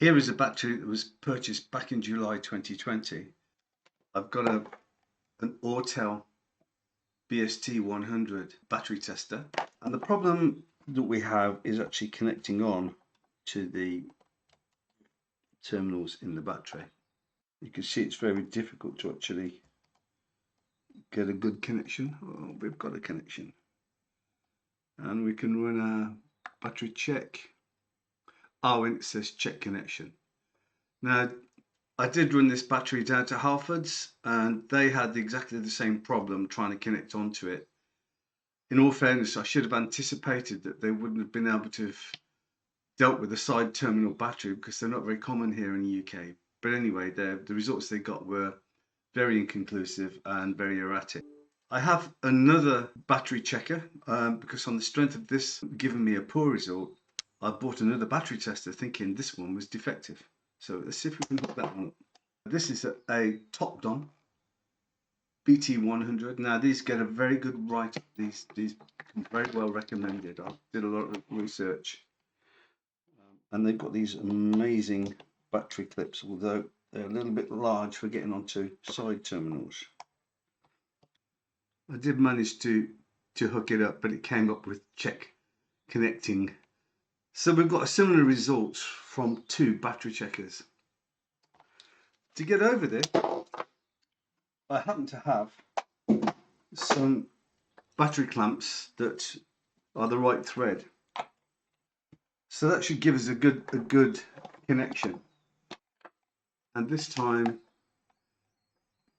Here is a battery that was purchased back in July 2020. I've got an Autool BST100 battery tester, and the problem that we have is actually connecting on to the terminals in the battery. You can see it's very difficult to actually get a good connection. Oh, we've got a connection, and we can run a battery check. Oh, and it says check connection. Now, I did run this battery down to Halfords, and they had exactly the same problem trying to connect onto it. In all fairness, I should have anticipated that they wouldn't have been able to have dealt with a side terminal battery, because they're not very common here in the UK. But anyway, the results they got were very inconclusive and very erratic. I have another battery checker, because on the strength of this giving me a poor result, I bought another battery tester thinking this one was defective. So let's see if we can hook that one up. This is a TopDon BT100. Now these get a very good write-up. These very well recommended. I did a lot of research, and they've got these amazing battery clips, although they're a little bit large for getting onto side terminals. I did manage to hook it up, but it came up with check connecting. So we've got a similar result from two battery checkers. To get over this, I happen to have some battery clamps that are the right thread. So that should give us a good connection. And this time,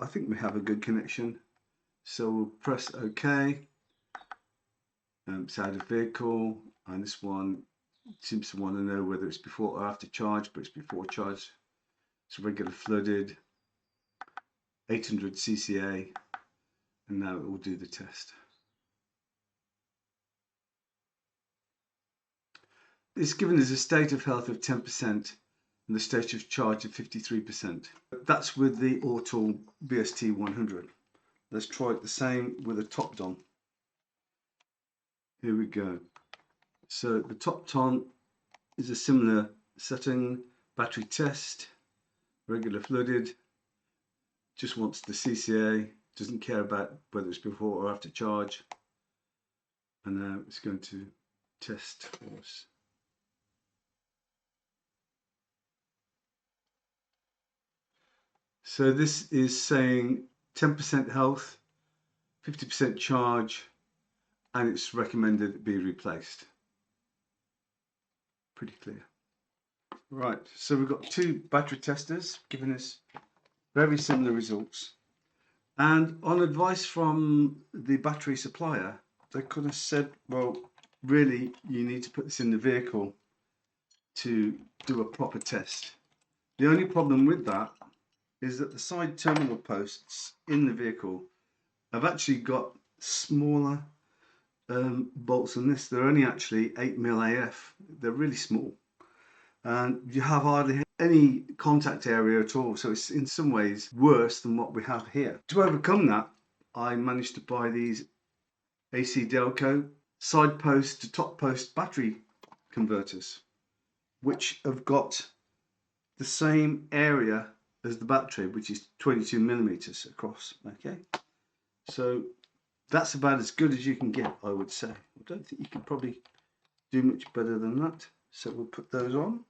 I think we have a good connection. So we'll press OK. It's out of vehicle, and this one seems to want to know whether it's before or after charge, but it's before charge. It's regular flooded, 800 CCA, and now it will do the test. It's given us a state of health of 10% and the state of charge of 53%. That's with the Autool BST100. Let's try it the same with a TopDon. Here we go. So the TopDon is a similar setting, battery test, regular flooded, just wants the CCA, doesn't care about whether it's before or after charge. And now it's going to test for us. So this is saying 10% health, 50% charge, and it's recommended it be replaced. Pretty clear. Right, so we've got two battery testers giving us very similar results. And on advice from the battery supplier, they could have said, well, really, you need to put this in the vehicle to do a proper test. The only problem with that is that the side terminal posts in the vehicle have actually got smaller bolts than this. They're only actually 8mm AF. They're really small, and you have hardly any contact area at all, so it's in some ways worse than what we have here. To overcome that, I managed to buy these AC Delco side post to top post battery converters, which have got the same area as the battery, which is 22mm across. Okay, so that's about as good as you can get, I would say. I don't think you can probably do much better than that. So we'll put those on.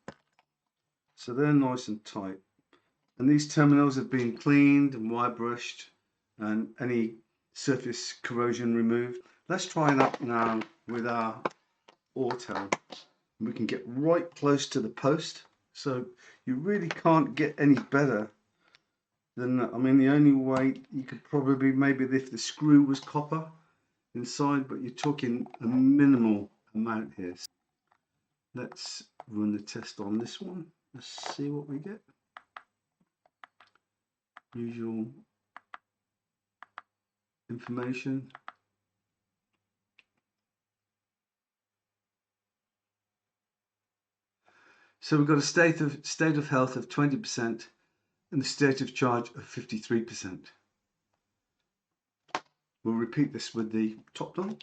So they're nice and tight. And these terminals have been cleaned and wire brushed and any surface corrosion removed. Let's try that now with our Autool. We can get right close to the post. So you really can't get any better than that. I mean, the only way you could probably, maybe if the screw was copper inside, but you're talking a minimal amount here. Let's run the test on this one. Let's see what we get. Usual information. So we've got a state of health of 20% and the state of charge of 53%. We'll repeat this with the TopDon.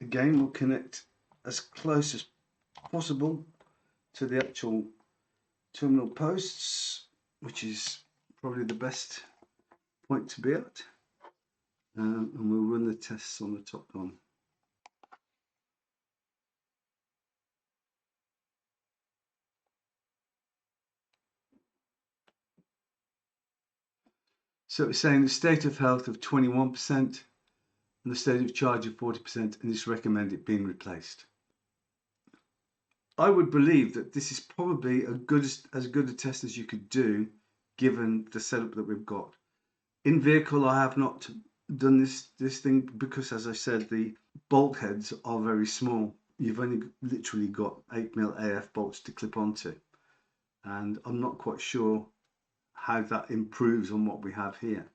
Again, we'll connect as close as possible to the actual terminal posts, which is probably the best point to be at, and we'll run the tests on the TopDon. So it's saying the state of health of 21% and the state of charge of 40%, and it's recommended being replaced. I would believe that this is probably as good a test as you could do given the setup that we've got. In vehicle, I have not done this thing because, as I said, the bolt heads are very small. You've only literally got 8mm AF bolts to clip onto, and I'm not quite sure how that improves on what we have here.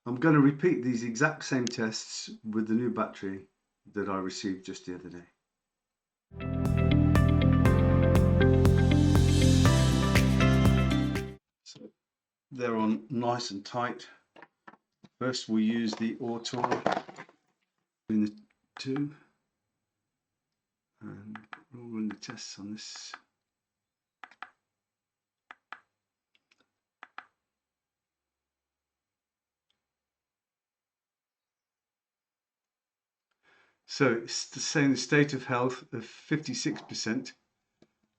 I'm going to repeat these exact same tests with the new battery that I received just the other day. So they're on nice and tight. First we'll use the Autool between the two, and we'll run the tests on this. So it's saying the state of health of 56%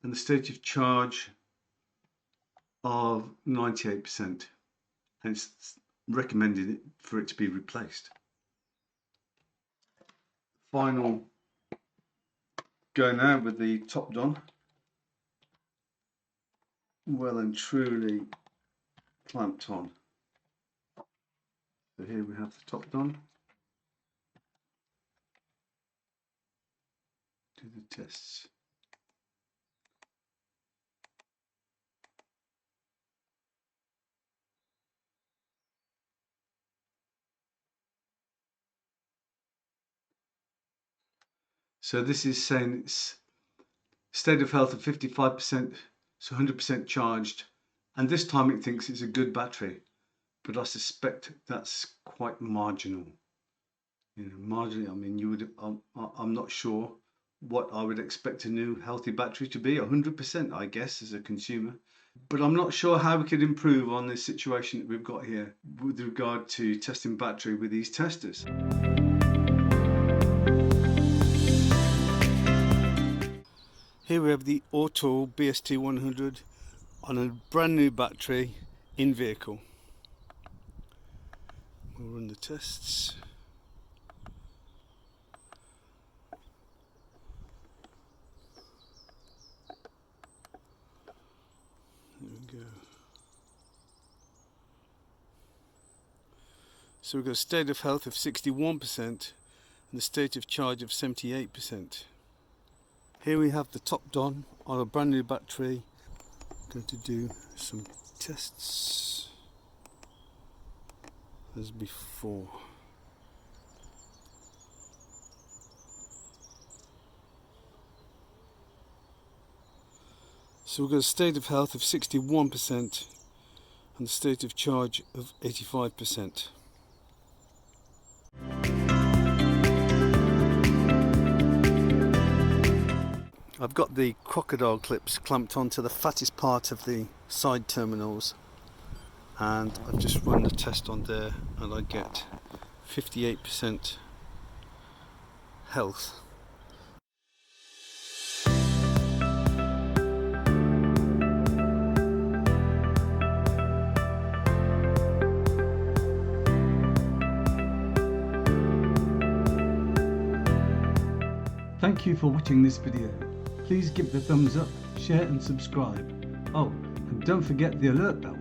and the state of charge of 98%, and it's recommended for it to be replaced. Final go now with the TopDon. Well and truly clamped on. So here we have the TopDon. Do the tests. So this is saying it's state of health of 55%, so 100% charged, and this time it thinks it's a good battery, but I suspect that's quite marginal. You know, marginally, I mean, you would. I'm not sure what I would expect a new healthy battery to be. 100%, I guess, as a consumer. But I'm not sure how we could improve on this situation that we've got here with regard to testing battery with these testers. Here we have the Autool BST100 on a brand new battery in vehicle. We'll run the tests. There we go. So we've got a state of health of 61% and the state of charge of 78%. Here we have the TopDon on a brand new battery. I'm going to do some tests as before. So we've got a state of health of 61% and a state of charge of 85%. I've got the crocodile clips clamped onto the fattest part of the side terminals, and I've just run the test on there and I get 58% health. Thank you for watching this video. Please give the thumbs up, share and subscribe. Oh, and don't forget the alert bell.